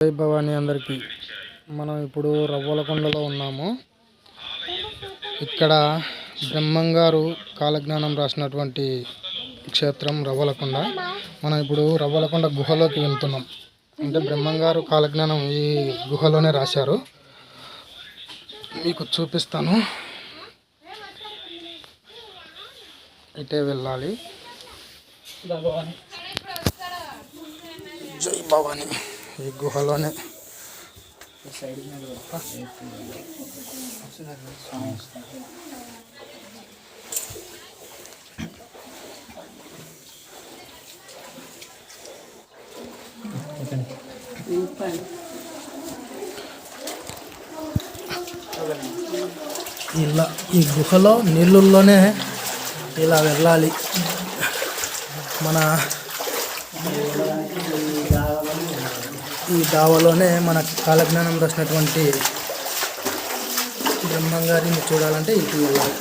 జై భవానీ అందరికీ. మనం ఇప్పుడు రవ్వలకొండలో ఉన్నాము. ఇక్కడ బ్రహ్మంగారు కాలజ్ఞానం రాసినటువంటి క్షేత్రం రవ్వలకొండ. మనం ఇప్పుడు రవ్వలకొండ గుహలోకి వెళ్తున్నాం. అంటే బ్రహ్మంగారు కాలజ్ఞానం ఈ గుహలోనే రాశారు. మీకు చూపిస్తాను. ఇటే వెళ్ళాలి. జై భవానీ. ఈ గుహలోనే ఇలా ఈ గుహలో నీళ్ళల్లోనే ఇలా వెళ్ళాలి. మన ఈ దావలోనే మన కాలజ్ఞానం రాసినటువంటి బ్రహ్మంగారిని చూడాలంటే ఇటు వెళ్ళాలి.